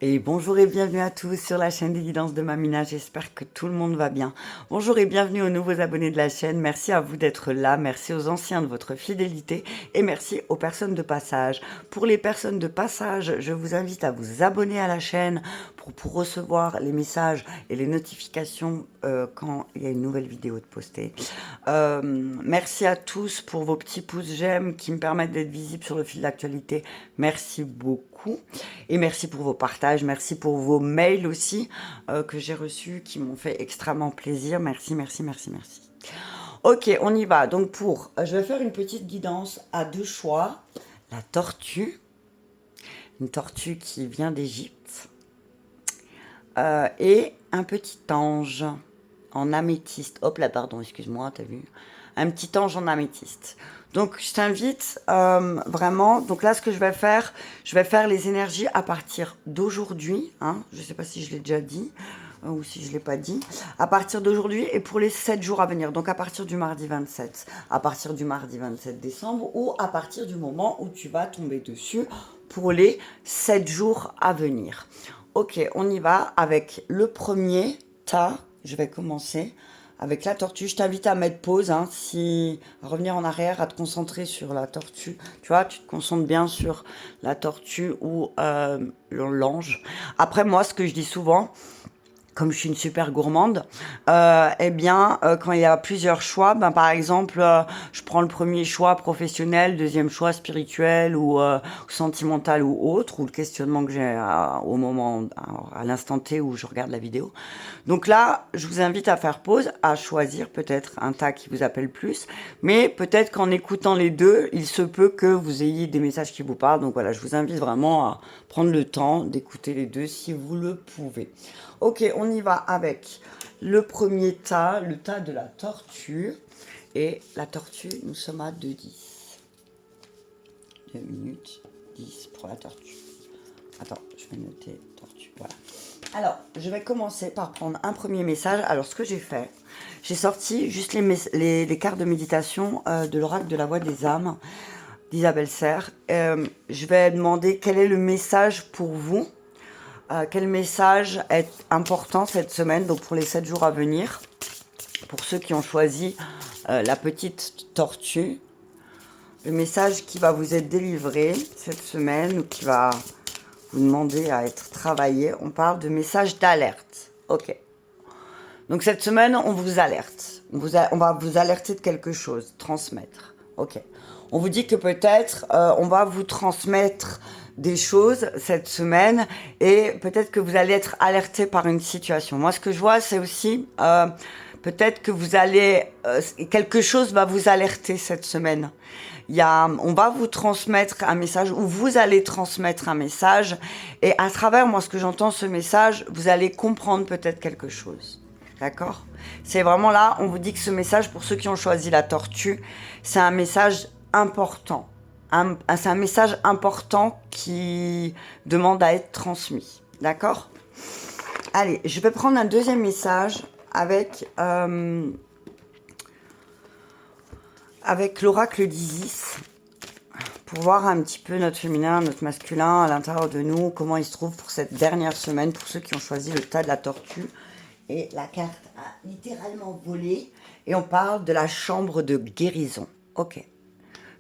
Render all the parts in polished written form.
Et bonjour et bienvenue à tous sur la chaîne des guidances de Mamina, j'espère que tout le monde va bien. Bonjour et bienvenue aux nouveaux abonnés de la chaîne, merci à vous d'être là, merci aux anciens de votre fidélité et merci aux personnes de passage. Pour les personnes de passage, je vous invite à vous abonner à la chaîne pour recevoir les messages et les notifications quand il y a une nouvelle vidéo de postée. Merci à tous pour vos petits pouces j'aime qui me permettent d'être visible sur le fil d'actualité, merci beaucoup. Et merci pour vos partages, merci pour vos mails aussi que j'ai reçus, qui m'ont fait extrêmement plaisir. Merci, merci, merci, merci. Ok, on y va. Donc je vais faire une petite guidance à deux choix. La tortue, une tortue qui vient d'Égypte, et un petit ange en améthyste. Hop là, pardon, excuse-moi, t'as vu? Un petit ange en améthyste. Donc, je t'invite vraiment. Donc là, ce que je vais faire les énergies à partir d'aujourd'hui. Hein, je ne sais pas si je l'ai déjà dit ou si je ne l'ai pas dit. À partir d'aujourd'hui et pour les 7 jours à venir. Donc, à partir du mardi 27. À partir du mardi 27 décembre ou à partir du moment où tu vas tomber dessus pour les 7 jours à venir. Ok, on y va avec le premier tas. Je vais commencer avec la tortue. Je t'invite à mettre pause, hein, à revenir en arrière, à te concentrer sur la tortue. Tu vois, tu te concentres bien sur la tortue ou l'ange. Après, moi, ce que je dis souvent, comme je suis une super gourmande, eh bien, quand il y a plusieurs choix, ben, par exemple, je prends le premier choix professionnel, deuxième choix spirituel ou sentimental ou autre, ou le questionnement que j'ai au moment, à l'instant T où je regarde la vidéo. Donc là, je vous invite à faire pause, à choisir peut-être un tas qui vous appelle plus, mais peut-être qu'en écoutant les deux, il se peut que vous ayez des messages qui vous parlent. Donc voilà, je vous invite vraiment à prendre le temps d'écouter les deux si vous le pouvez. Ok, on y va avec le premier tas, le tas de la tortue. Et la tortue, nous sommes à 2,10. 2 minutes 10 pour la tortue. Attends, je vais noter tortue, voilà. Alors, je vais commencer par prendre un premier message. Alors, ce que j'ai fait, j'ai sorti juste les cartes de méditation de l'oracle de la voix des âmes d'Isabelle Serre. Je vais demander quel est le message pour vous. Quel message est important cette semaine, donc pour les 7 jours à venir, pour ceux qui ont choisi la petite tortue. Le message qui va vous être délivré cette semaine ou qui va vous demander à être travaillé, on parle de message d'alerte. Ok. Donc cette semaine, on vous alerte. On va vous alerter de quelque chose, transmettre. Ok. On vous dit que peut-être on va vous transmettre des choses cette semaine et peut-être que vous allez être alerté par une situation. Moi, ce que je vois, c'est aussi peut-être que vous allez quelque chose va vous alerter cette semaine. On va vous transmettre un message ou vous allez transmettre un message et à travers moi, ce que j'entends ce message, vous allez comprendre peut-être quelque chose. D'accord? C'est vraiment là, on vous dit que ce message, pour ceux qui ont choisi la tortue, c'est un message important. C'est un message important qui demande à être transmis. D'accord? Allez, je vais prendre un deuxième message avec l'oracle d'Isis pour voir un petit peu notre féminin, notre masculin à l'intérieur de nous, comment il se trouve pour cette dernière semaine, pour ceux qui ont choisi le tas de la tortue. Et la carte a littéralement volé. Et on parle de la chambre de guérison. Ok.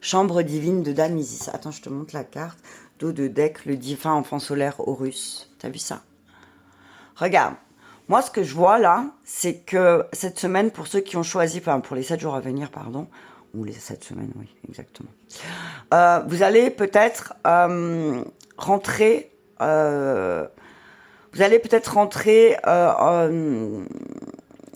Chambre divine de Dame Isis. Attends, je te montre la carte. Dos de deck, le divin enfant solaire Horus. T'as vu ça? Regarde. Moi, ce que je vois là, c'est que cette semaine, pour ceux qui ont choisi, enfin pour les 7 jours à venir, pardon, ou les 7 semaines, oui, exactement. Vous allez peut-être rentrer... vous allez peut-être rentrer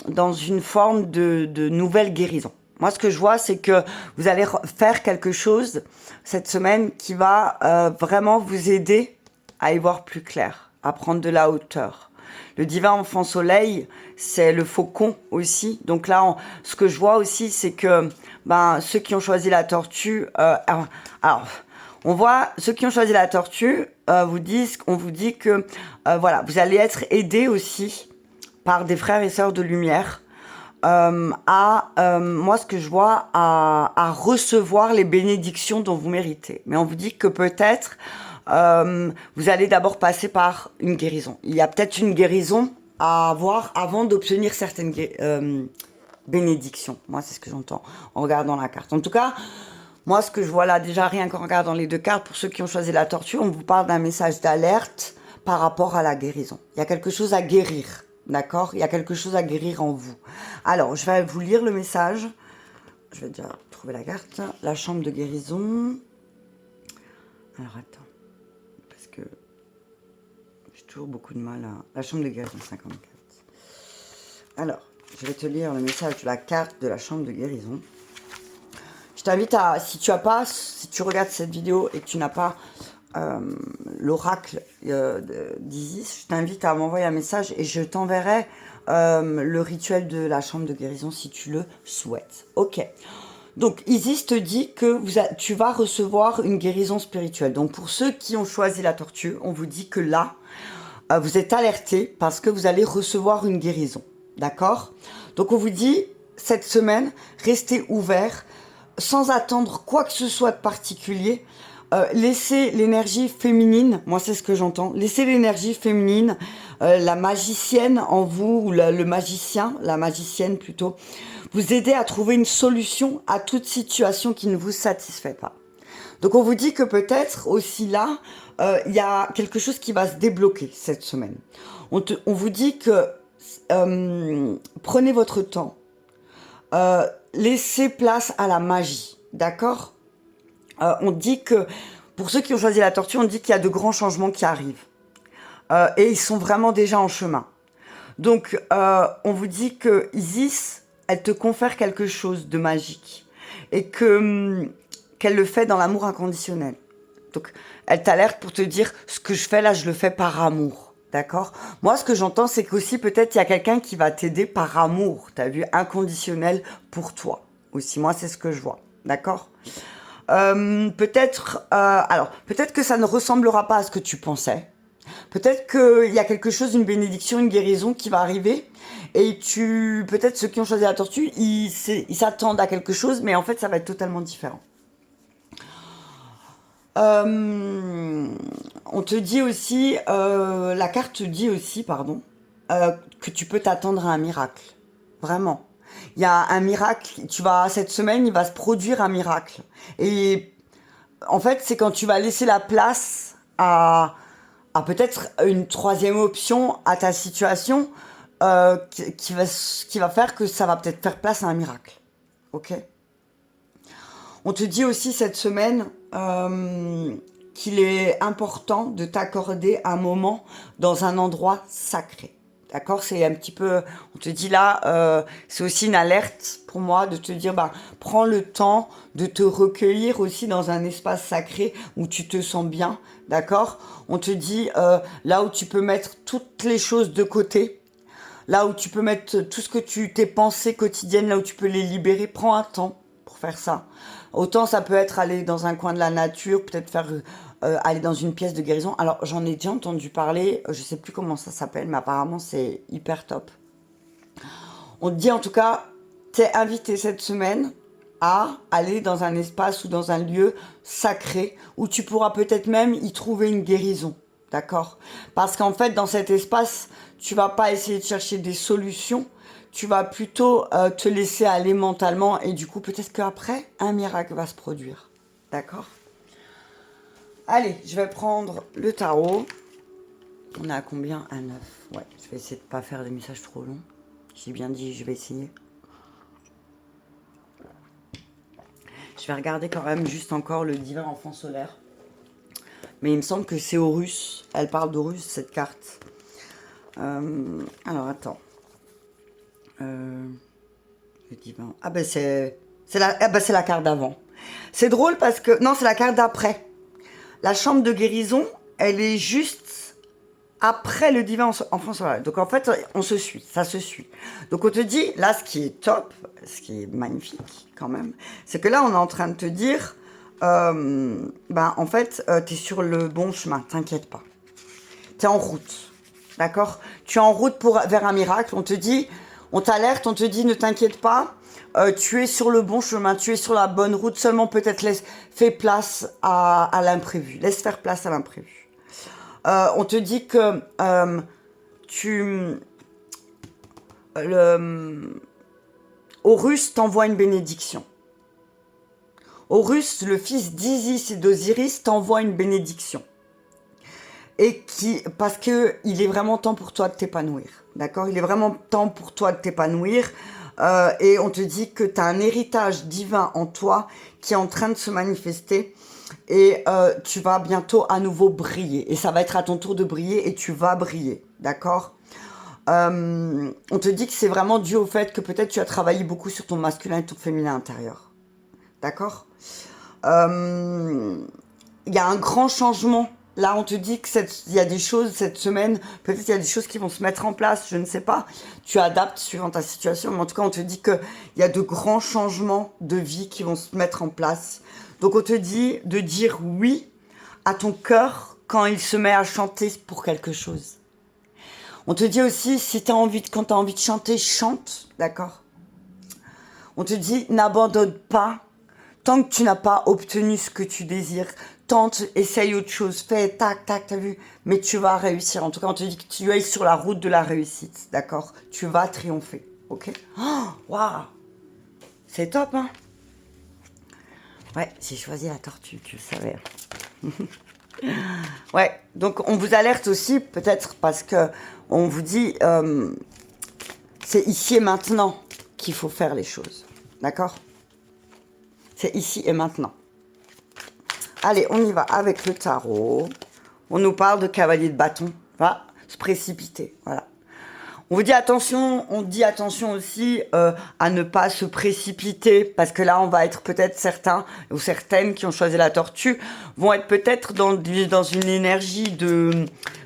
dans une forme de nouvelle guérison. Moi, ce que je vois, c'est que vous allez faire quelque chose cette semaine qui va vraiment vous aider à y voir plus clair, à prendre de la hauteur. Le divin enfant soleil, c'est le faucon aussi. Donc là, ce que je vois aussi, c'est que ceux qui ont choisi la tortue... alors, on voit, ceux qui ont choisi la tortue, on vous dit que voilà, vous allez être aidés aussi par des frères et sœurs de lumière moi ce que je vois, à recevoir les bénédictions dont vous méritez. Mais on vous dit que peut-être vous allez d'abord passer par une guérison. Il y a peut-être une guérison à avoir avant d'obtenir certaines bénédictions. Moi, c'est ce que j'entends en regardant la carte. En tout cas, moi, ce que je vois là, déjà rien qu'en regardant les deux cartes, pour ceux qui ont choisi la tortue, on vous parle d'un message d'alerte par rapport à la guérison. Il y a quelque chose à guérir, d'accord? Il y a quelque chose à guérir en vous. Alors, je vais vous lire le message. Je vais déjà trouver la carte. La chambre de guérison. Alors, attends. Parce que j'ai toujours beaucoup de mal à... La chambre de guérison, 54. Alors, je vais te lire le message de la carte de la chambre de guérison. Je t'invite à, si tu regardes cette vidéo et que tu n'as pas l'oracle d'Isis, je t'invite à m'envoyer un message et je t'enverrai le rituel de la chambre de guérison si tu le souhaites. Ok. Donc Isis te dit que tu vas recevoir une guérison spirituelle. Donc pour ceux qui ont choisi la tortue, on vous dit que là, vous êtes alertés parce que vous allez recevoir une guérison. D'accord? Donc on vous dit, cette semaine, restez ouverts, sans attendre quoi que ce soit de particulier. Laissez l'énergie féminine, moi c'est ce que j'entends, laissez l'énergie féminine, la magicienne en vous, ou le magicien, la magicienne plutôt, vous aider à trouver une solution à toute situation qui ne vous satisfait pas. Donc on vous dit que peut-être aussi là, il y a quelque chose qui va se débloquer cette semaine. On vous dit que prenez votre temps, laissez place à la magie, d'accord? On dit que, pour ceux qui ont choisi la tortue, on dit qu'il y a de grands changements qui arrivent. Et ils sont vraiment déjà en chemin. Donc, on vous dit que Isis, elle te confère quelque chose de magique. Et qu'elle le fait dans l'amour inconditionnel. Donc, elle t'alerte pour te dire, ce que je fais là, je le fais par amour. D'accord? Moi, ce que j'entends, c'est qu'aussi, peut-être, il y a quelqu'un qui va t'aider par amour. T'as vu? Inconditionnel pour toi. Aussi, moi, c'est ce que je vois. D'accord? Peut-être que ça ne ressemblera pas à ce que tu pensais. Peut-être qu'il y a quelque chose, une bénédiction, une guérison qui va arriver. Et peut-être ceux qui ont choisi la tortue, ils s'attendent à quelque chose, mais en fait, ça va être totalement différent. On te dit aussi, la carte te dit aussi, pardon, que tu peux t'attendre à un miracle. Vraiment. Il y a un miracle, cette semaine, il va se produire un miracle. Et en fait, c'est quand tu vas laisser la place à peut-être une troisième option à ta situation, qui va faire que ça va peut-être faire place à un miracle. Ok? On te dit aussi cette semaine qu'il est important de t'accorder un moment dans un endroit sacré. D'accord? C'est un petit peu... On te dit là, c'est aussi une alerte pour moi de te dire, prends le temps de te recueillir aussi dans un espace sacré où tu te sens bien. D'accord? On te dit là où tu peux mettre toutes les choses de côté, là où tu peux mettre tout ce que tes pensées quotidiennes, là où tu peux les libérer, prends un temps pour faire ça. Autant ça peut être aller dans un coin de la nature, peut-être faire aller dans une pièce de guérison. Alors j'en ai déjà entendu parler, je sais plus comment ça s'appelle, mais apparemment c'est hyper top. On te dit en tout cas, t'es invité cette semaine à aller dans un espace ou dans un lieu sacré où tu pourras peut-être même y trouver une guérison. D'accord? Parce qu'en fait, dans cet espace, tu vas pas essayer de chercher des solutions, tu vas plutôt te laisser aller mentalement et du coup, peut-être qu'après, un miracle va se produire. D'accord? Allez, je vais prendre le tarot. On a à combien? Un 9. Ouais, je vais essayer de pas faire des messages trop longs. J'ai bien dit, je vais essayer. Je vais regarder quand même juste encore le divin enfant solaire. Mais il me semble que c'est Horus. Elle parle d'Horus, cette carte. Alors, attends. Le divin... Ah ben c'est la carte d'avant. C'est drôle parce que... Non, c'est la carte d'après. La chambre de guérison, elle est juste après le divin enfant solaire. Donc en fait, on se suit, ça se suit. Donc on te dit, là, ce qui est top, ce qui est magnifique quand même, c'est que là, on est en train de te dire, en fait, t'es sur le bon chemin, t'inquiète pas. T'es en route, d'accord? Tu es en route vers un miracle, on te dit, on t'alerte, on te dit, ne t'inquiète pas, tu es sur le bon chemin, tu es sur la bonne route, seulement peut-être fais place à l'imprévu. Laisse faire place à l'imprévu. On te dit que Horus t'envoie une bénédiction. Horus, le fils d'Isis et d'Osiris, t'envoie une bénédiction. Parce que il est vraiment temps pour toi de t'épanouir. D'accord? Il est vraiment temps pour toi de t'épanouir. Et on te dit que tu as un héritage divin en toi qui est en train de se manifester. Et tu vas bientôt à nouveau briller. Et ça va être à ton tour de briller et tu vas briller. D'accord? On te dit que c'est vraiment dû au fait que peut-être tu as travaillé beaucoup sur ton masculin et ton féminin intérieur. D'accord? Il y a un grand changement. Là, on te dit qu'il y a des choses cette semaine, peut-être il y a des choses qui vont se mettre en place, je ne sais pas. Tu adaptes suivant ta situation, mais en tout cas, on te dit qu'il y a de grands changements de vie qui vont se mettre en place. Donc, on te dit de dire oui à ton cœur quand il se met à chanter pour quelque chose. On te dit aussi, quand tu as envie de chanter, chante, d'accord? On te dit, n'abandonne pas tant que tu n'as pas obtenu ce que tu désires. Tente, essaye autre chose, fais tac, tac, t'as vu? Mais tu vas réussir. En tout cas, on te dit que tu es sur la route de la réussite, d'accord? Tu vas triompher, ok? Oh, waouh! C'est top, hein? Ouais, j'ai choisi la tortue, tu le savais. Ouais, donc on vous alerte aussi, peut-être parce que on vous dit, c'est ici et maintenant qu'il faut faire les choses, d'accord? C'est ici et maintenant. Allez, on y va avec le tarot. On nous parle de cavalier de bâton. Va se précipiter, voilà. On vous dit attention, on dit attention aussi à ne pas se précipiter, parce que là, on va être peut-être certains ou certaines qui ont choisi la tortue, vont être peut-être dans une énergie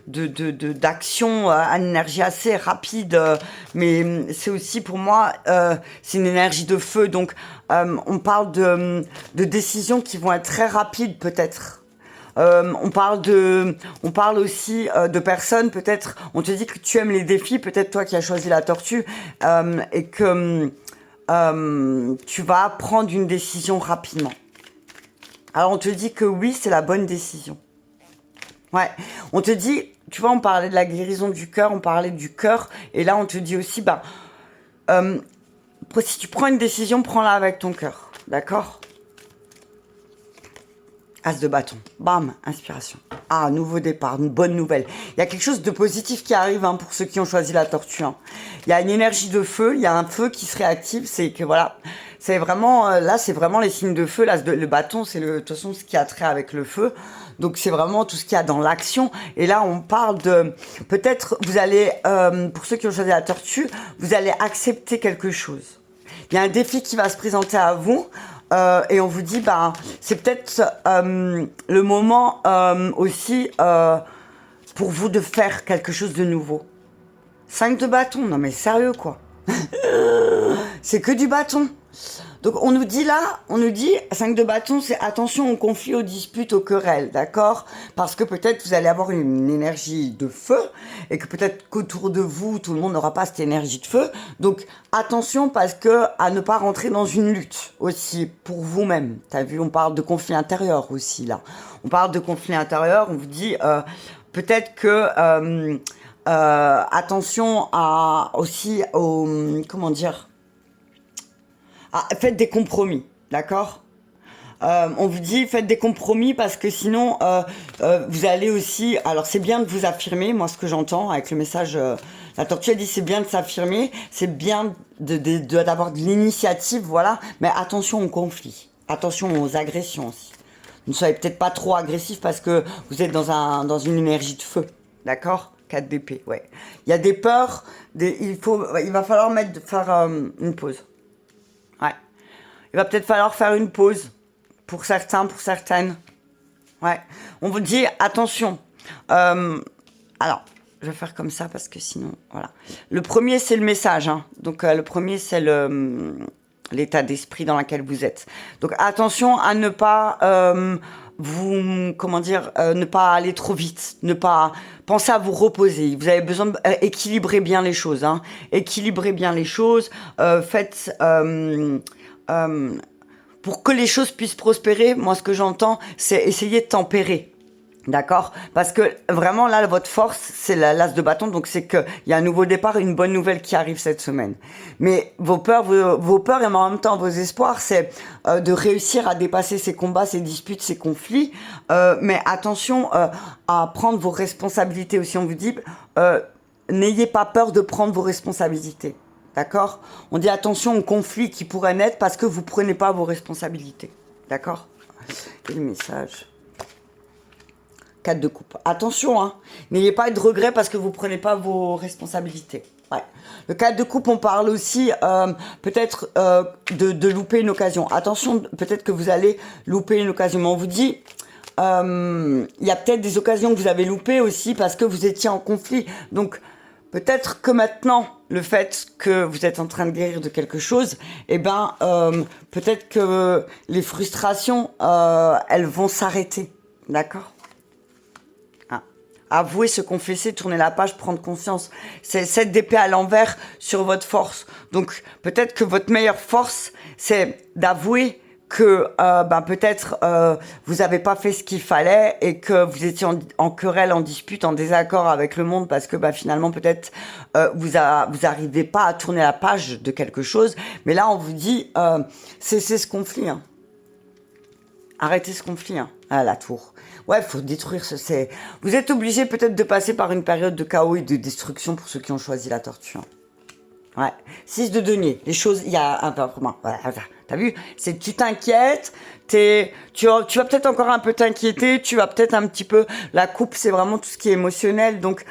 d'action, une énergie assez rapide, mais c'est aussi pour moi, c'est une énergie de feu, donc on parle de décisions qui vont être très rapides peut-être. On parle aussi de personnes, peut-être, on te dit que tu aimes les défis, peut-être toi qui as choisi la tortue, et que tu vas prendre une décision rapidement. Alors on te dit que oui, c'est la bonne décision. Ouais, on te dit, tu vois, on parlait de la guérison du cœur, on parlait du cœur, et là on te dit aussi, si tu prends une décision, prends-la avec ton cœur, d'accord ? As de bâton, bam, inspiration. Ah, nouveau départ, une bonne nouvelle. Il y a quelque chose de positif qui arrive pour ceux qui ont choisi la tortue. Il y a une énergie de feu, il y a un feu qui se réactive, c'est que voilà, c'est vraiment, là c'est vraiment les signes de feu, là le bâton c'est de toute façon ce qui a trait avec le feu, donc c'est vraiment tout ce qu'il y a dans l'action, et là on parle de, peut-être vous allez, pour ceux qui ont choisi la tortue, vous allez accepter quelque chose. Il y a un défi qui va se présenter à vous, et on vous dit, c'est peut-être le moment aussi pour vous de faire quelque chose de nouveau. 5 de bâton, non mais sérieux quoi. C'est que du bâton. Donc on nous dit 5 de bâton, c'est attention aux conflits, aux disputes, aux querelles, d'accord? Parce que peut-être vous allez avoir une énergie de feu, et que peut-être qu'autour de vous, tout le monde n'aura pas cette énergie de feu. Donc attention parce que à ne pas rentrer dans une lutte aussi pour vous-même. T'as vu, on parle de conflit intérieur aussi là. On parle de conflit intérieur, on vous dit peut-être que attention aussi comment dire, faites des compromis, d'accord? On vous dit faites des compromis parce que sinon vous allez aussi, alors c'est bien de vous affirmer, moi ce que j'entends avec le message, la tortue a dit c'est bien de s'affirmer, c'est bien d'avoir de l'initiative, voilà, mais attention aux conflits, attention aux agressions aussi. Ne soyez peut-être pas trop agressif parce que vous êtes dans une énergie de feu, d'accord? 4 d'épée, ouais. Il y a des peurs, il va falloir faire une pause. Ouais. Il va peut-être falloir faire une pause pour certains, pour certaines. Ouais. On vous dit attention. Alors, je vais faire comme ça parce que sinon, voilà. Le premier, c'est le message. Donc, le premier, c'est l'état d'esprit dans lequel vous êtes. Donc, attention à ne pas comment dire, ne pas aller trop vite, ne pas penser à vous reposer. Vous avez besoin d'équilibrer bien les choses, hein. Équilibrez bien les choses. Faites pour que les choses puissent prospérer. Moi, ce que j'entends, c'est essayer de tempérer. D'accord? Parce que vraiment, là, votre force, c'est l'as de bâton. Donc, c'est qu'il y a un nouveau départ, une bonne nouvelle qui arrive cette semaine. Mais vos peurs et en même temps vos espoirs, c'est de réussir à dépasser ces combats, ces disputes, ces conflits. Mais attention à prendre vos responsabilités aussi. On vous dit, n'ayez pas peur de prendre vos responsabilités. D'accord? On dit attention aux conflits qui pourraient naître parce que vous prenez pas vos responsabilités. D'accord? Et le message. 4 de coupe. Attention, hein. N'ayez pas de regrets parce que vous prenez pas vos responsabilités. Ouais. Le 4 de coupe, on parle aussi peut-être de louper une occasion. Attention, peut-être que vous allez louper une occasion. Mais on vous dit, il y a peut-être des occasions que vous avez loupées aussi parce que vous étiez en conflit. Donc, peut-être que maintenant, le fait que vous êtes en train de guérir de quelque chose, eh ben, peut-être que les frustrations, elles vont s'arrêter. D'accord ? Avouer, se confesser, tourner la page, prendre conscience. C'est 7 d'épée à l'envers sur votre force. Donc, peut-être que votre meilleure force, c'est d'avouer que peut-être vous n'avez pas fait ce qu'il fallait et que vous étiez en querelle, en dispute, en désaccord avec le monde parce que finalement, peut-être vous arrivez pas à tourner la page de quelque chose. Mais là, on vous dit, cessez ce conflit. Hein. Arrêtez ce conflit à la tour. Ouais, faut détruire Vous êtes obligé peut-être de passer par une période de chaos et de destruction pour ceux qui ont choisi la torture. Ouais. 6 de denier. Les choses, il y a un peu voilà, t'as vu? C'est tu t'inquiètes, tu vas peut-être encore un peu t'inquiéter, tu vas peut-être un petit peu. La coupe, c'est vraiment tout ce qui est émotionnel. Donc,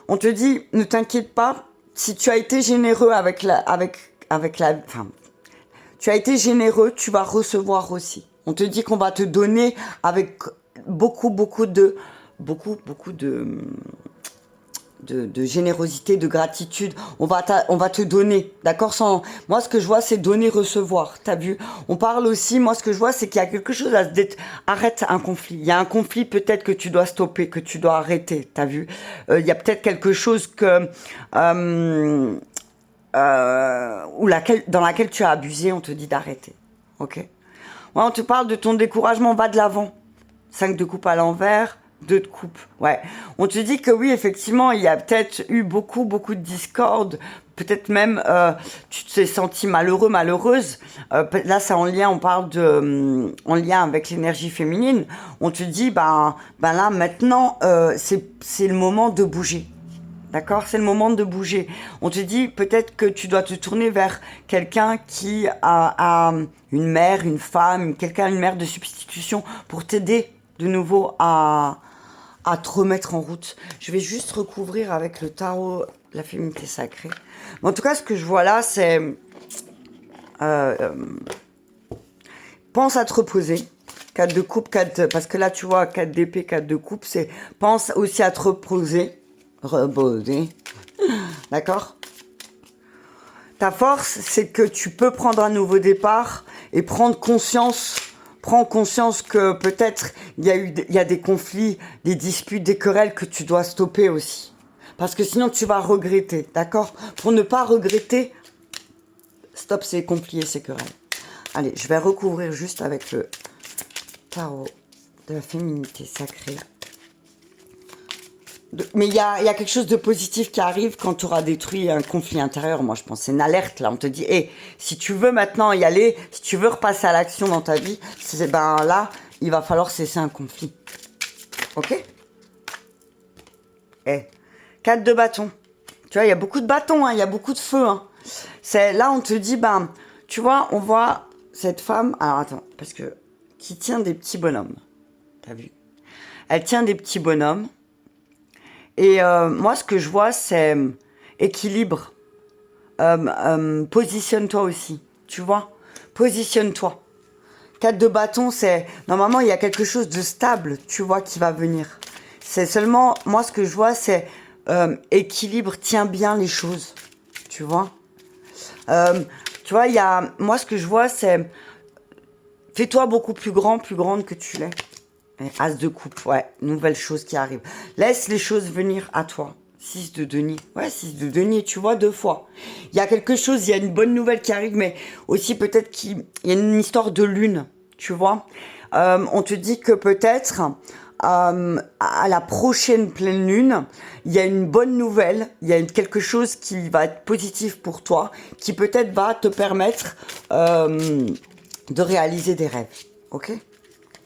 on te dit, ne t'inquiète pas. Si tu as été généreux tu as été généreux, tu vas recevoir aussi. On te dit qu'on va te donner avec beaucoup de générosité, de gratitude. On va te donner, d'accord? Moi, ce que je vois, c'est donner, recevoir. T'as vu? On parle aussi, moi, ce que je vois, c'est qu'il y a quelque chose arrête un conflit. Il y a un conflit peut-être que tu dois stopper, que tu dois arrêter. T'as vu? Il y a peut-être quelque chose dans laquelle tu as abusé, on te dit d'arrêter. Ok? Ouais, on te parle de ton découragement, va de l'avant. 5 de coupe à l'envers, 2 de coupe. Ouais. On te dit que oui, effectivement, il y a peut-être eu beaucoup de discorde. Peut-être même, tu t'es senti malheureux, malheureuse. Là, c'est en lien, on parle en lien avec l'énergie féminine. On te dit, là, maintenant, c'est le moment de bouger. D'accord? C'est le moment de bouger. On te dit peut-être que tu dois te tourner vers quelqu'un qui a une mère, une femme, une mère de substitution pour t'aider de nouveau à te remettre en route. Je vais juste recouvrir avec le tarot la féminité sacrée. Mais en tout cas, ce que je vois là, c'est pense à te reposer. 4 de coupe, parce que là, tu vois, 4 d'épée, 4 de coupe, c'est pense aussi à te reposer. D'accord? Ta force, c'est que tu peux prendre un nouveau départ et prends conscience que peut-être il y a des conflits, des disputes, des querelles que tu dois stopper aussi. Parce que sinon tu vas regretter, d'accord? Pour ne pas regretter, stop ces conflits et ces querelles. Allez, je vais recouvrir juste avec le tarot de la féminité sacrée. Mais il y a quelque chose de positif qui arrive quand tu auras détruit un conflit intérieur. Moi, je pense c'est une alerte, là. On te dit, si tu veux maintenant y aller, si tu veux repasser à l'action dans ta vie, là, il va falloir cesser un conflit. Ok? 4 de bâton. Tu vois, il y a beaucoup de bâtons, il y a beaucoup de feu. Là, on te dit, tu vois, on voit cette femme... Alors, attends, parce que... Qui tient des petits bonhommes. T'as vu? Elle tient des petits bonhommes. Et moi, ce que je vois, c'est équilibre. Positionne-toi aussi, tu vois. Positionne-toi. 4 de bâton, c'est... Normalement, il y a quelque chose de stable, tu vois, qui va venir. C'est seulement... Moi, ce que je vois, c'est équilibre, tiens bien les choses, tu vois. Tu vois, moi, ce que je vois, c'est... Fais-toi beaucoup plus grand, plus grande que tu l'es. Et As de coupe, ouais, nouvelle chose qui arrive. Laisse les choses venir à toi. 6 de denier. Ouais, 6 de denier, tu vois, 2 fois. Il y a quelque chose, il y a une bonne nouvelle qui arrive, mais aussi peut-être qu'il y a une histoire de lune, tu vois. On te dit que peut-être à la prochaine pleine lune, il y a une bonne nouvelle, il y a quelque chose qui va être positif pour toi, qui peut-être va te permettre de réaliser des rêves, ok?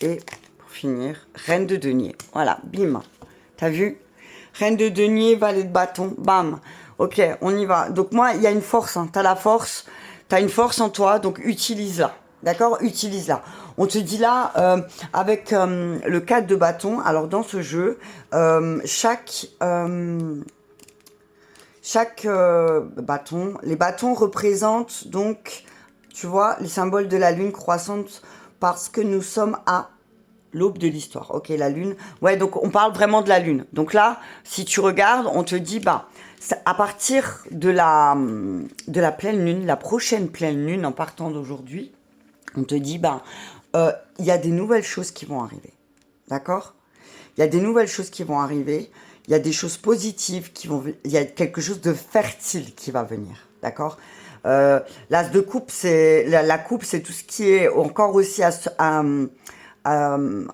Et pour finir, reine de denier, voilà, bim, t'as vu? Reine de denier, valet de bâton, bam. Ok, on y va. Donc moi, il y a une force, hein. T'as la force, t'as une force en toi, donc utilise-la. D'accord? Utilise-la. On te dit là, avec le 4 de bâton, alors dans ce jeu, chaque bâton, les bâtons représentent donc, tu vois, les symboles de la lune croissante parce que nous sommes à l'aube de l'histoire. Ok, la lune. Ouais, donc on parle vraiment de la lune. Donc là, si tu regardes, on te dit, bah, à partir de la pleine lune, la prochaine pleine lune, en partant d'aujourd'hui, on te dit, bah, il y a des nouvelles choses qui vont arriver. D'accord? Il y a des nouvelles choses qui vont arriver. Il y a des choses positives qui vont. Il y a quelque chose de fertile qui va venir. D'accord? L'as de coupe, c'est la coupe, c'est tout ce qui est encore aussi de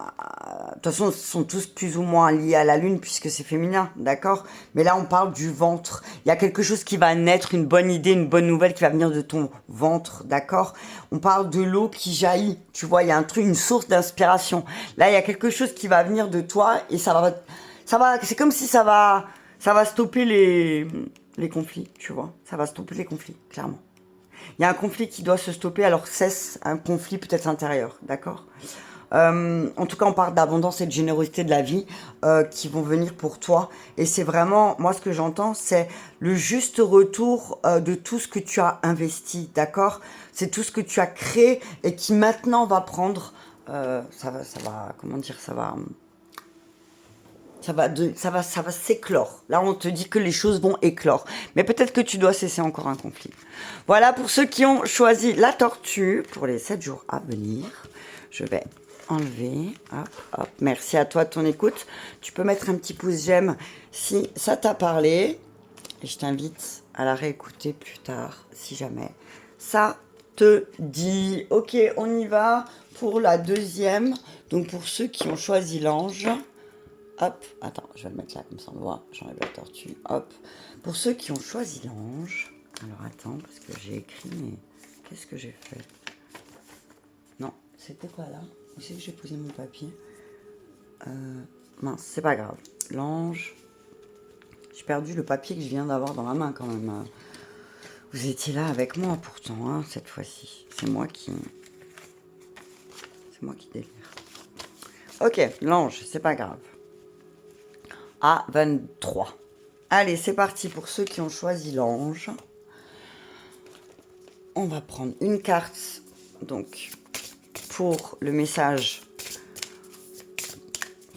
toute façon, ce sont tous plus ou moins liés à la lune puisque c'est féminin, d'accord? Mais là, on parle du ventre. Il y a quelque chose qui va naître, une bonne idée, une bonne nouvelle qui va venir de ton ventre, d'accord? On parle de l'eau qui jaillit, tu vois, il y a un truc, une source d'inspiration. Là, il y a quelque chose qui va venir de toi et c'est comme si ça va stopper les conflits, tu vois? Ça va stopper les conflits, clairement. Il y a un conflit qui doit se stopper, alors cesse un conflit peut-être intérieur, d'accord? En tout cas, on parle d'abondance et de générosité de la vie qui vont venir pour toi. Et c'est vraiment, moi, ce que j'entends, c'est le juste retour de tout ce que tu as investi, d'accord? C'est tout ce que tu as créé et qui maintenant va prendre, comment dire, ça va s'éclore. Là, on te dit que les choses vont éclore. Mais peut-être que tu dois cesser encore un conflit. Voilà pour ceux qui ont choisi la tortue pour les 7 jours à venir. Je vais enlever. Hop, hop. Merci à toi de ton écoute. Tu peux mettre un petit pouce j'aime si ça t'a parlé. Et je t'invite à la réécouter plus tard, si jamais ça te dit. Ok, on y va pour la deuxième. Donc pour ceux qui ont choisi l'ange. Hop, attends, je vais le mettre là, comme ça on voit. J'enlève la tortue. Hop. Pour ceux qui ont choisi l'ange. Alors attends, parce que j'ai écrit, mais qu'est-ce que j'ai fait? Non, c'était pas là. Où c'est que j'ai posé mon papier? Mince, c'est pas grave. L'ange. J'ai perdu le papier que je viens d'avoir dans la main quand même. Vous étiez là avec moi pourtant, hein, cette fois-ci. C'est moi qui délire. Ok, l'ange, c'est pas grave. À 23. Allez, c'est parti pour ceux qui ont choisi l'ange. On va prendre une carte, donc, pour le message.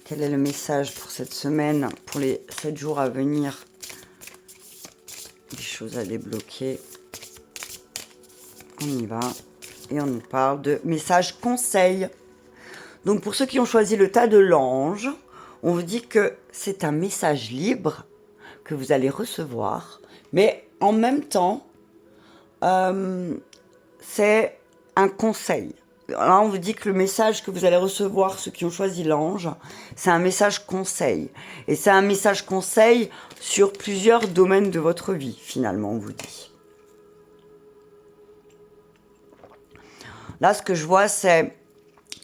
Quel est le message pour cette semaine, pour les 7 jours à venir? Des choses à débloquer. On y va. Et on nous parle de message conseil. Donc, pour ceux qui ont choisi le tas de l'ange, on vous dit que c'est un message libre que vous allez recevoir, mais en même temps, c'est un conseil. Là, on vous dit que le message que vous allez recevoir, ceux qui ont choisi l'ange, c'est un message conseil. Et c'est un message conseil sur plusieurs domaines de votre vie, finalement, on vous dit. Là, ce que je vois, c'est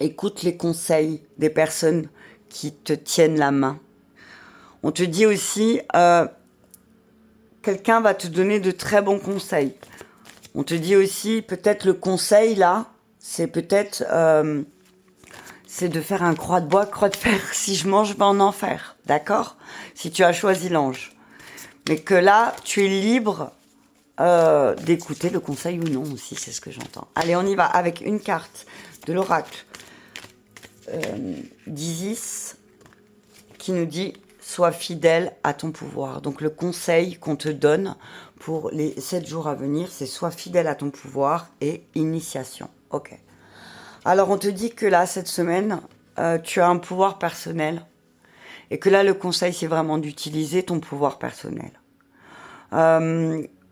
écoute les conseils des personnes qui te tiennent la main. On te dit aussi, quelqu'un va te donner de très bons conseils. On te dit aussi, peut-être le conseil là, c'est peut-être, c'est de faire un croix de bois, croix de fer. Si je mange, je vais en enfer, d'accord? Si tu as choisi l'ange. Mais que là, tu es libre d'écouter le conseil ou non aussi, c'est ce que j'entends. Allez, on y va avec une carte de l'oracle d'Isis qui nous dit « Sois fidèle à ton pouvoir ». Donc le conseil qu'on te donne pour les 7 jours à venir, c'est « Sois fidèle à ton pouvoir » et « Initiation ». Ok. Alors on te dit que là, cette semaine, tu as un pouvoir personnel. Et que là, le conseil, c'est vraiment d'utiliser ton pouvoir personnel.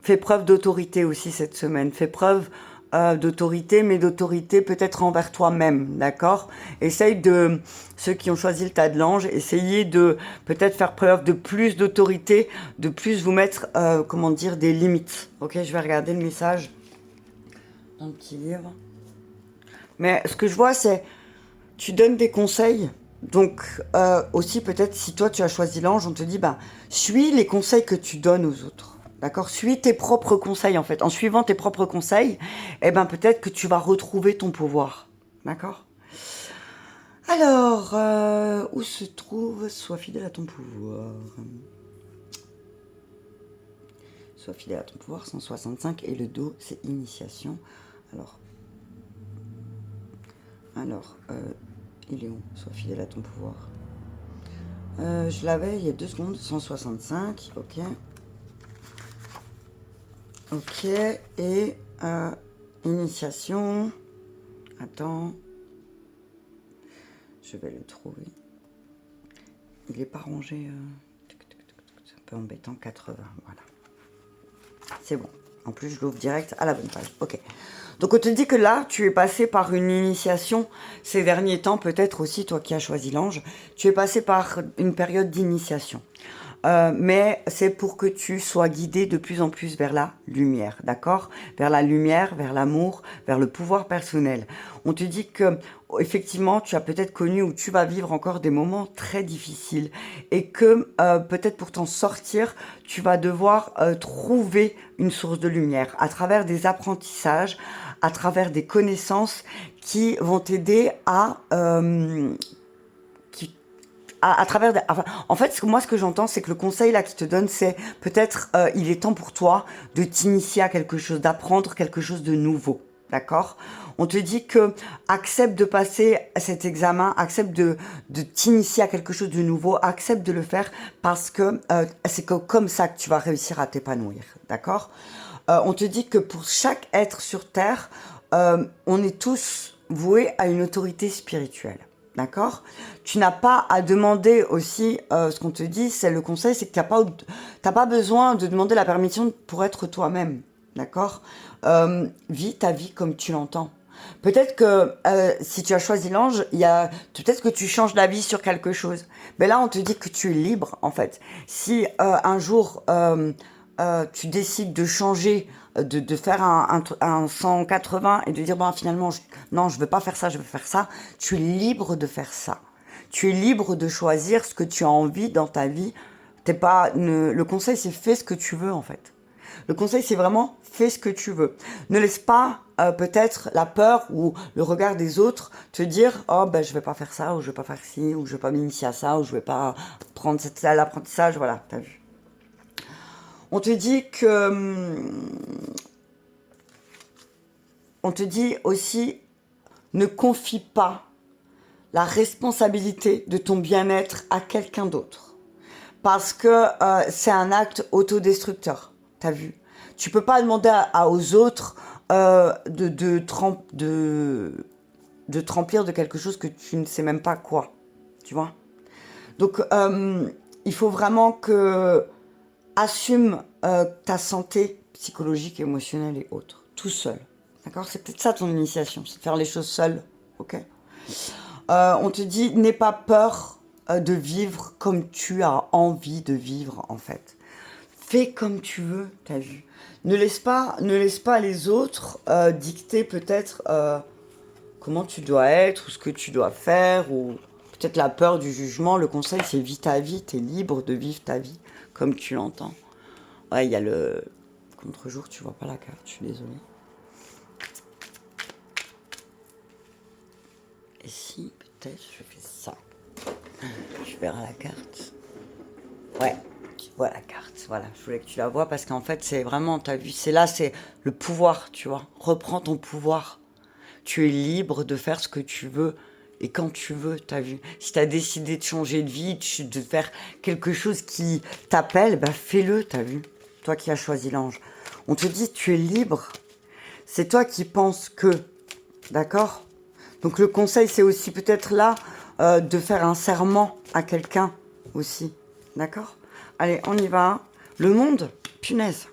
Fais preuve d'autorité aussi cette semaine. Fais preuve d'autorité, mais d'autorité peut-être envers toi-même, d'accord? Essaye de, ceux qui ont choisi le tas de l'ange, essayez de peut-être faire preuve de plus d'autorité, de plus vous mettre, comment dire, des limites. Ok, je vais regarder le message dans le petit livre. Mais ce que je vois, c'est, tu donnes des conseils. Donc aussi peut-être si toi tu as choisi l'ange, on te dit, bah, suis les conseils que tu donnes aux autres. D'accord? Suis tes propres conseils en fait. En suivant tes propres conseils, eh ben peut-être que tu vas retrouver ton pouvoir. D'accord? Alors, où se trouve sois fidèle à ton pouvoir. Sois fidèle à ton pouvoir, 165. Et le dos, c'est initiation. Alors, il est où? Sois fidèle à ton pouvoir. Je l'avais il y a 2 secondes, 165, ok. Ok, et initiation. Attends. Je vais le trouver. Il n'est pas rangé. C'est un peu embêtant, 80, voilà. C'est bon. En plus, je l'ouvre direct à la bonne page. Ok. Donc, on te dit que là, tu es passé par une initiation ces derniers temps, peut-être aussi, toi qui as choisi l'ange, tu es passé par une période d'initiation. Mais c'est pour que tu sois guidé de plus en plus vers la lumière, d'accord? Vers la lumière, vers l'amour, vers le pouvoir personnel. On te dit que, effectivement, tu as peut-être connu ou tu vas vivre encore des moments très difficiles et que peut-être pour t'en sortir, tu vas devoir trouver une source de lumière à travers des apprentissages, à travers des connaissances qui vont t'aider à travers enfin, en fait moi ce que j'entends c'est que le conseil là qui te donne c'est peut-être il est temps pour toi de t'initier à quelque chose, d'apprendre quelque chose de nouveau, d'accord? On te dit que accepte de passer cet examen, accepte de t'initier à quelque chose de nouveau, accepte de le faire parce que c'est comme ça que tu vas réussir à t'épanouir, d'accord? On te dit que pour chaque être sur terre on est tous voués à une autorité spirituelle. D'accord? Tu n'as pas à demander aussi, ce qu'on te dit, c'est le conseil, c'est que t'as pas besoin de demander la permission pour être toi-même. D'accord? Vis ta vie comme tu l'entends. Peut-être que si tu as choisi l'ange, peut-être que tu changes d'avis sur quelque chose. Mais là, on te dit que tu es libre, en fait. Si un jour tu décides de changer, de faire un 180 et de dire bon finalement non je veux pas faire ça, je veux faire ça, tu es libre de faire ça. Tu es libre de choisir ce que tu as envie dans ta vie. Le conseil c'est fais ce que tu veux en fait. Le conseil c'est vraiment fais ce que tu veux. Ne laisse pas peut-être la peur ou le regard des autres te dire oh ben je vais pas faire ça ou je vais pas faire ci ou je vais pas m'initier à ça ou je vais pas prendre l'apprentissage, voilà, t'as vu. On te dit que... On te dit aussi, ne confie pas la responsabilité de ton bien-être à quelqu'un d'autre. Parce que c'est un acte autodestructeur, t'as vu? Tu peux pas demander aux autres de te remplir de quelque chose que tu ne sais même pas quoi, tu vois? Donc, il faut vraiment que... Assume ta santé psychologique, émotionnelle et autres, tout seul. D'accord? C'est peut-être ça ton initiation, c'est de faire les choses seul. Ok? On te dit, n'aie pas peur de vivre comme tu as envie de vivre, en fait. Fais comme tu veux, t'as vu. Ne laisse pas les autres dicter peut-être comment tu dois être, ou ce que tu dois faire, ou peut-être la peur du jugement. Le conseil, c'est vis ta vie, t'es libre de vivre ta vie comme tu l'entends. Ouais, il y a le contre-jour, tu vois pas la carte, je suis désolée. Et si, peut-être, je fais ça. Je verrai la carte. Ouais, tu vois la carte, voilà. Je voulais que tu la vois parce qu'en fait, c'est vraiment, t'as vu, c'est le pouvoir, tu vois. Reprends ton pouvoir. Tu es libre de faire ce que tu veux et quand tu veux, t'as vu. Si t'as décidé de changer de vie, de faire quelque chose qui t'appelle, bah fais-le, t'as vu. Toi qui as choisi l'ange. On te dit, tu es libre. C'est toi qui penses que. D'accord? Donc le conseil, c'est aussi peut-être là de faire un serment à quelqu'un aussi. D'accord? Allez, on y va. Le monde, punaise.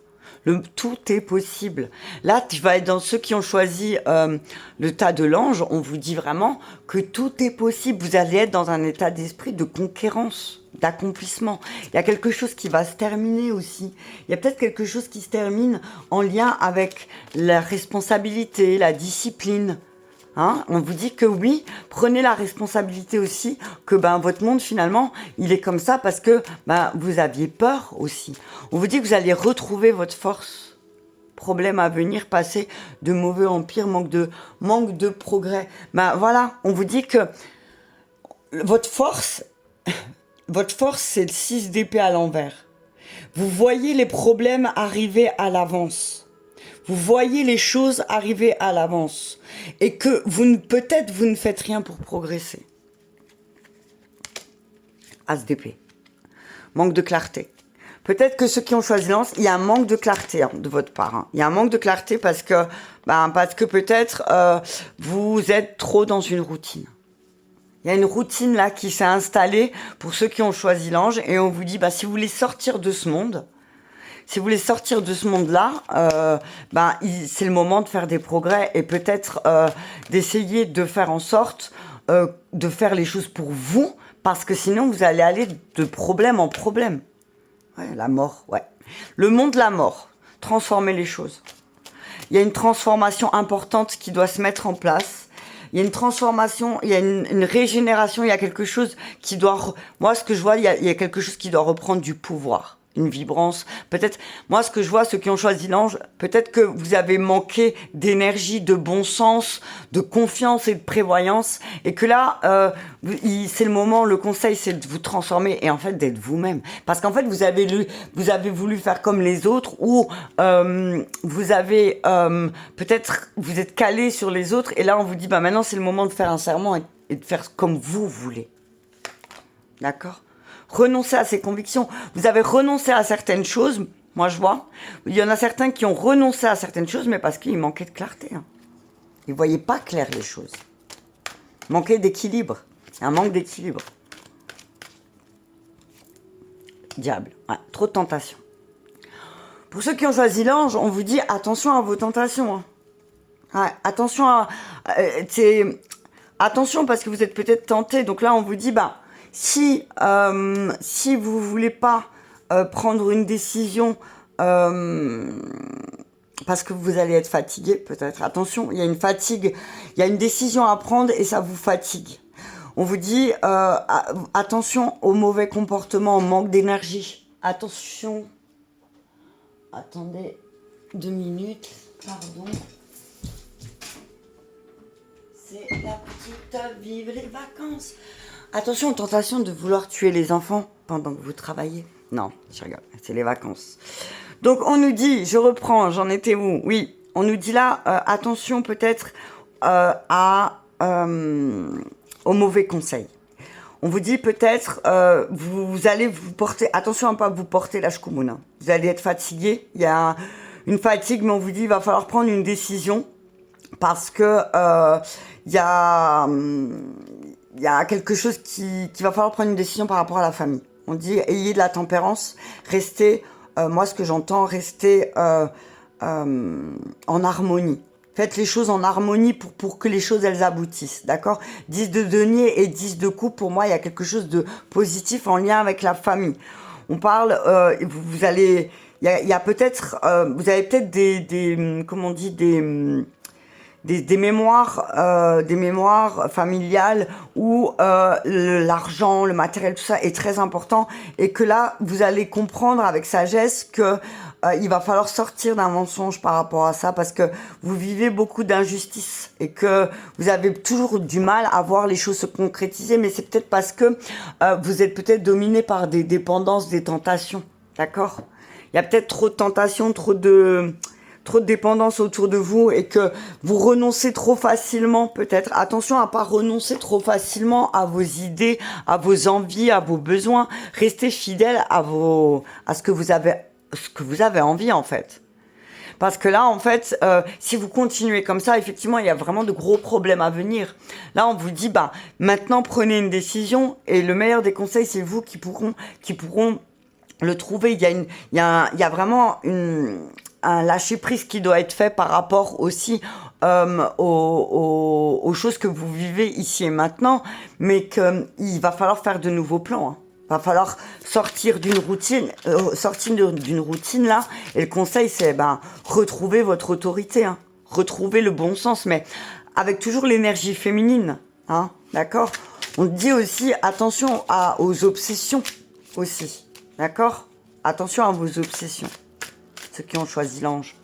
Tout est possible. Là, tu vas être dans ceux qui ont choisi le tas de l'ange. On vous dit vraiment que tout est possible. Vous allez être dans un état d'esprit de conquérance, d'accomplissement. Il y a quelque chose qui va se terminer aussi. Il y a peut-être quelque chose qui se termine en lien avec la responsabilité, la discipline. Hein, on vous dit que oui, prenez la responsabilité aussi, que votre monde finalement, il est comme ça parce que vous aviez peur aussi. On vous dit que vous allez retrouver votre force. Problème à venir, passer de mauvais en pire, manque de progrès. Voilà, on vous dit que votre force, c'est le 6 d'épée à l'envers. Vous voyez les problèmes arriver à l'avance. Vous voyez les choses arriver à l'avance et que peut-être vous ne faites rien pour progresser. As d'épée. Manque de clarté. Peut-être que ceux qui ont choisi l'ange, il y a un manque de clarté de votre part. Hein. Il y a un manque de clarté parce que peut-être vous êtes trop dans une routine. Il y a une routine là qui s'est installée pour ceux qui ont choisi l'ange et on vous dit si vous voulez sortir de ce monde, si vous voulez sortir de ce monde-là, c'est le moment de faire des progrès et peut-être d'essayer de faire en sorte de faire les choses pour vous, parce que sinon vous allez aller de problème en problème. Ouais, la mort, ouais. Le monde, la mort. Transformer les choses. Il y a une transformation importante qui doit se mettre en place. Il y a une transformation, il y a une régénération, il y a quelque chose qui doit... Moi, ce que je vois, il y a quelque chose qui doit reprendre du pouvoir. Une vibrance, peut-être, moi ce que je vois, ceux qui ont choisi l'ange, peut-être que vous avez manqué d'énergie, de bon sens, de confiance et de prévoyance, et que là, c'est le moment, le conseil c'est de vous transformer et en fait d'être vous-même. Parce qu'en fait vous avez voulu faire comme les autres, ou vous avez, peut-être, vous êtes calé sur les autres, et là on vous dit, maintenant c'est le moment de faire un serment et de faire comme vous voulez. D'accord ? Renoncer à ses convictions. Vous avez renoncé à certaines choses, moi je vois. Il y en a certains qui ont renoncé à certaines choses, mais parce qu'il manquait de clarté. Hein. Ils ne voyaient pas clair les choses. Il manquait d'équilibre. Un manque d'équilibre. Diable. Ouais, trop de tentations. Pour ceux qui ont choisi l'ange, on vous dit attention à vos tentations. Hein. Ouais, attention attention parce que vous êtes peut-être tenté. Donc là, on vous dit, si vous voulez pas prendre une décision parce que vous allez être fatigué, peut-être, attention, il y a une fatigue, il y a une décision à prendre et ça vous fatigue. On vous dit attention au mauvais comportement, au manque d'énergie. Attention. Attendez 2 minutes, pardon. C'est la petite vive les vacances. Attention aux tentations de vouloir tuer les enfants pendant que vous travaillez. Non, je rigole, c'est les vacances. Donc on nous dit, je reprends, j'en étais où? Oui, on nous dit là, attention peut-être aux mauvais conseils. On vous dit peut-être, vous allez vous porter, attention à ne pas vous porter la shkumuna. Vous allez être fatigué, il y a une fatigue, mais on vous dit, il va falloir prendre une décision parce que il y a quelque chose qui va falloir prendre une décision par rapport à la famille. On dit, ayez de la tempérance, restez, moi ce que j'entends, restez en harmonie. Faites les choses en harmonie pour que les choses, elles aboutissent, d'accord? 10 de denier et 10 de coupe, pour moi, il y a quelque chose de positif en lien avec la famille. On parle, vous allez, il y a peut-être, vous avez peut-être des mémoires familiales où l'argent, le matériel, tout ça est très important, et que là, vous allez comprendre avec sagesse que il va falloir sortir d'un mensonge par rapport à ça, parce que vous vivez beaucoup d'injustices et que vous avez toujours du mal à voir les choses se concrétiser, mais c'est peut-être parce que vous êtes peut-être dominé par des dépendances, des tentations, d'accord? Il y a peut-être trop de tentations, trop de dépendance autour de vous, et que vous renoncez trop facilement, peut-être. Attention à pas renoncer trop facilement à vos idées, à vos envies, à vos besoins. Restez fidèle à ce que vous avez envie, en fait. Parce que là, en fait, si vous continuez comme ça, effectivement, il y a vraiment de gros problèmes à venir. Là, on vous dit, bah, maintenant, prenez une décision. Et le meilleur des conseils, c'est vous qui pourront le trouver. Il y a vraiment un lâcher prise qui doit être fait par rapport aussi aux choses que vous vivez ici et maintenant, mais qu'il va falloir faire de nouveaux plans. Hein. Va falloir sortir d'une routine, d'une routine là. Et le conseil, c'est retrouver votre autorité, hein, retrouver le bon sens, mais avec toujours l'énergie féminine, hein, d'accord. On dit aussi attention aux obsessions aussi, d'accord. Attention à vos obsessions, ceux qui ont choisi l'ange.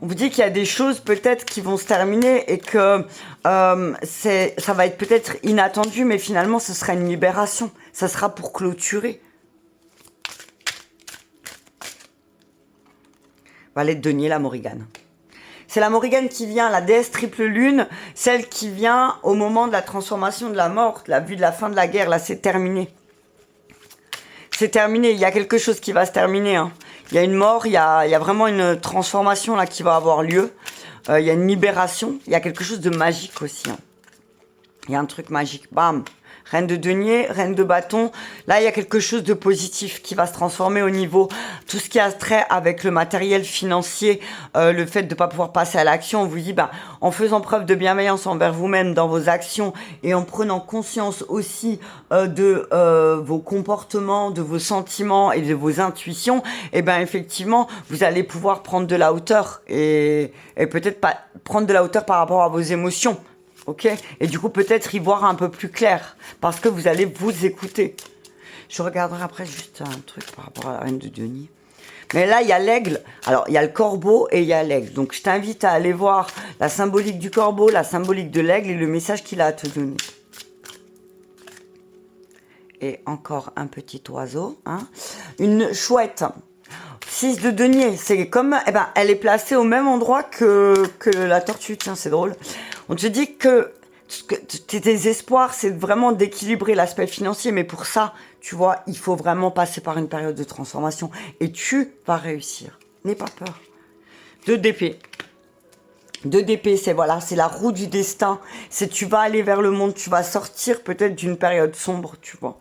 On vous dit qu'il y a des choses peut-être qui vont se terminer et que ça va être peut-être inattendu, mais finalement ce sera une libération. Ça sera pour clôturer. Valet de denier, la Morrigan. C'est la Morrigan qui vient, la déesse triple lune, celle qui vient au moment de la transformation de la mort, la vue de la fin de la guerre. Là, c'est terminé. C'est terminé. Il y a quelque chose qui va se terminer. Hein. Il y a une mort, il y a vraiment une transformation là qui va avoir lieu. Il y a une libération. Il y a quelque chose de magique aussi. Hein. Il y a un truc magique. Bam. Reine de denier, reine de bâton. Là, il y a quelque chose de positif qui va se transformer au niveau tout ce qui a trait avec le matériel financier, le fait de ne pas pouvoir passer à l'action. On vous dit, en faisant preuve de bienveillance envers vous-même dans vos actions et en prenant conscience aussi de vos comportements, de vos sentiments et de vos intuitions, effectivement, vous allez pouvoir prendre de la hauteur et peut-être pas prendre de la hauteur par rapport à vos émotions. Ok, et du coup peut-être y voir un peu plus clair parce que vous allez vous écouter. Je regarderai après juste un truc par rapport à la reine de denier. Mais là il y a l'aigle. Alors il y a le corbeau et il y a l'aigle. Donc je t'invite à aller voir la symbolique du corbeau, la symbolique de l'aigle et le message qu'il a à te donner. Et encore un petit oiseau, hein. Une chouette. 6 de denier, c'est comme, elle est placée au même endroit que la tortue. Tiens, c'est drôle. On te dit que tes espoirs, c'est vraiment d'équilibrer l'aspect financier, mais pour ça, tu vois, il faut vraiment passer par une période de transformation et tu vas réussir. N'aie pas peur. 2 d'épée. 2 d'épée, c'est la roue du destin. C'est tu vas aller vers le monde, tu vas sortir peut-être d'une période sombre, tu vois.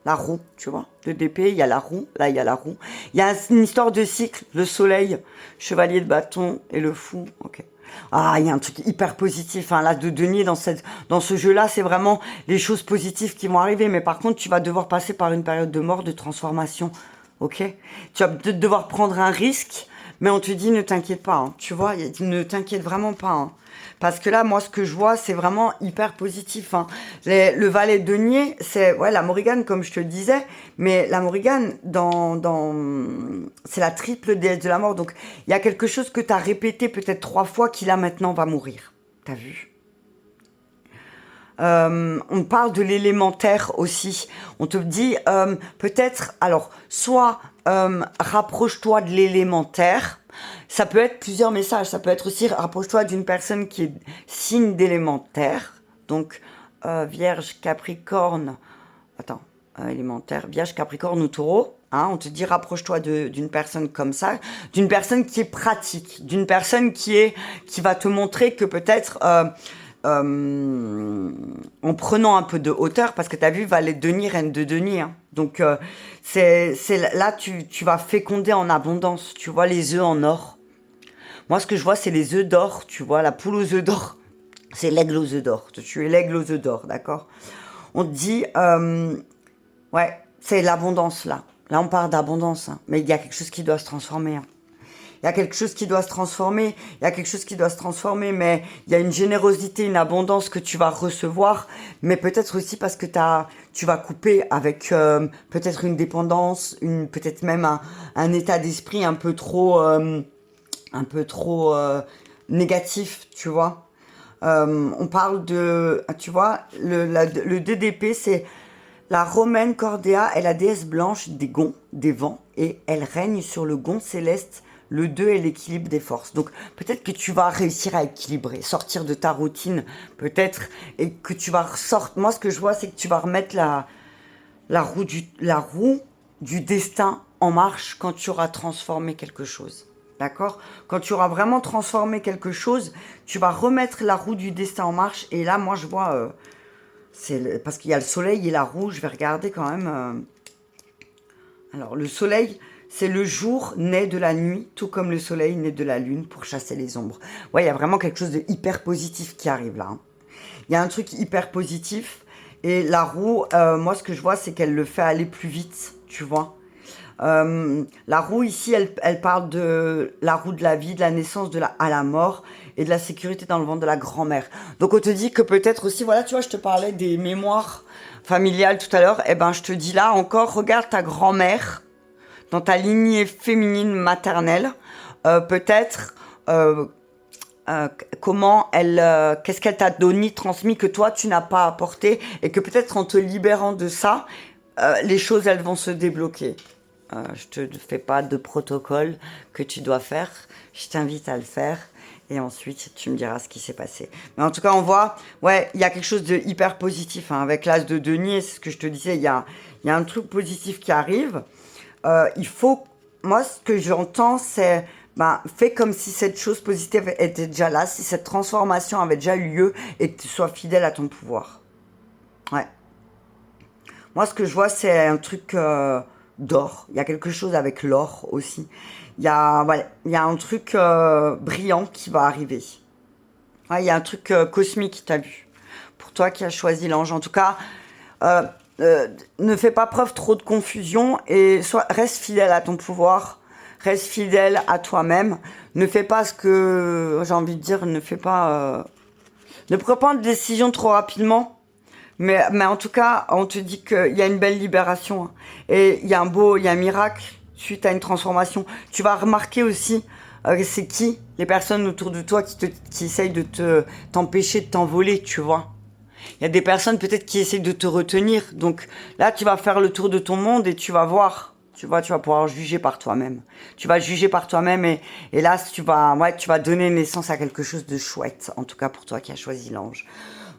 La roue, tu vois, 2 d'épée, il y a la roue, là il y a la roue. Il y a une histoire de cycle, le soleil, chevalier de bâton et le fou, ok. Ah, il y a un truc hyper positif, hein, là, de denier dans ce jeu-là, c'est vraiment les choses positives qui vont arriver. Mais par contre, tu vas devoir passer par une période de mort, de transformation, ok. Tu vas peut-être devoir prendre un risque, mais on te dit ne t'inquiète pas, hein, tu vois, ne t'inquiète vraiment pas, hein. Parce que là, moi, ce que je vois, c'est vraiment hyper positif. Hein. Le valet de denier, c'est la Morrigan, comme je te le disais. Mais la Morrigan, c'est la triple déesse de la mort. Donc, il y a quelque chose que tu as répété peut-être 3 fois qui, là, maintenant, va mourir. T'as vu ? On parle de l'élémentaire aussi. On te dit, peut-être, alors, soit rapproche-toi de l'élémentaire. Ça peut être plusieurs messages. Ça peut être aussi, rapproche-toi d'une personne qui est signe d'élémentaire. Donc, Vierge, Capricorne. Attends, élémentaire. Vierge, Capricorne ou Taureau. Hein, on te dit, rapproche-toi d'une personne comme ça. D'une personne qui est pratique. D'une personne qui va te montrer que peut-être... en prenant un peu de hauteur, parce que tu as vu, valet de denier, reine de denier. Hein. Donc, là, tu vas féconder en abondance. Tu vois, les œufs en or. Moi, ce que je vois, c'est les œufs d'or. Tu vois, la poule aux œufs d'or. C'est l'aigle aux œufs d'or. Tu es l'aigle aux œufs d'or, d'accord? On te dit, c'est l'abondance, là. Là, on parle d'abondance. Hein. Mais il y a quelque chose qui doit se transformer. Hein. Il y a quelque chose qui doit se transformer, mais il y a une générosité, une abondance que tu vas recevoir, mais peut-être aussi parce que tu vas couper avec peut-être une dépendance, peut-être même un état d'esprit un peu trop négatif, tu vois. On parle de, tu vois, le 2 d'épée, c'est la romaine Cordéa est la déesse blanche des gonds, des vents, et elle règne sur le gond céleste. Le 2 est l'équilibre des forces. Donc, peut-être que tu vas réussir à équilibrer, sortir de ta routine, peut-être, et que tu vas ressortir. Moi, ce que je vois, c'est que tu vas remettre la roue du destin en marche quand tu auras transformé quelque chose. D'accord? Quand tu auras vraiment transformé quelque chose, tu vas remettre la roue du destin en marche. Et là, moi, je vois... parce qu'il y a le soleil et la roue. Je vais regarder quand même... Alors, le soleil, c'est le jour naît de la nuit, tout comme le soleil naît de la lune pour chasser les ombres. Ouais, il y a vraiment quelque chose de hyper positif qui arrive là. Hein. Il y a un truc hyper positif. Et la roue, moi, ce que je vois, c'est qu'elle le fait aller plus vite, tu vois. La roue ici, elle parle de la roue de la vie, de la naissance à la mort et de la sécurité dans le ventre de la grand-mère. Donc on te dit que peut-être aussi, voilà, tu vois, je te parlais des mémoires familiales tout à l'heure. Eh ben, je te dis là encore, regarde ta grand-mère dans ta lignée féminine maternelle. Peut-être comment qu'est-ce qu'elle t'a donné, transmis que toi tu n'as pas apporté et que peut-être en te libérant de ça, les choses elles vont se débloquer. Je te fais pas de protocole que tu dois faire. Je t'invite à le faire. Et ensuite, tu me diras ce qui s'est passé. Mais en tout cas, on voit, ouais, il y a quelque chose de hyper positif. Hein, avec l'as de denier, c'est ce que je te disais, il y a un truc positif qui arrive. Il faut... Moi, ce que j'entends, c'est... Ben, fais comme si cette chose positive était déjà là, si cette transformation avait déjà eu lieu et que tu sois fidèle à ton pouvoir. Ouais. Moi, ce que je vois, c'est un truc... d'or. Il y a quelque chose avec l'or aussi. Il y a un truc brillant qui va arriver. Ouais, il y a un truc cosmique, t'as vu. Pour toi qui as choisi l'ange. En tout cas, ne fais pas preuve trop de confusion et reste fidèle à ton pouvoir. Reste fidèle à toi-même. Ne fais pas ce que j'ai envie de dire. Ne prends pas de décision trop rapidement. Mais en tout cas, on te dit qu'il y a une belle libération. Hein. Et il y a un miracle suite à une transformation. Tu vas remarquer aussi, c'est qui les personnes autour de toi qui essayent de t'empêcher de t'envoler, tu vois. Il y a des personnes peut-être qui essayent de te retenir. Donc là, tu vas faire le tour de ton monde et tu vas voir. Tu vois, tu vas pouvoir juger par toi-même. Tu vas juger par toi-même et là, tu vas donner naissance à quelque chose de chouette. En tout cas, pour toi qui as choisi l'ange.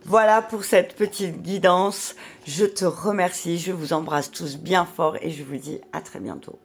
Voilà pour cette petite guidance. Je te remercie, je vous embrasse tous bien fort et je vous dis à très bientôt.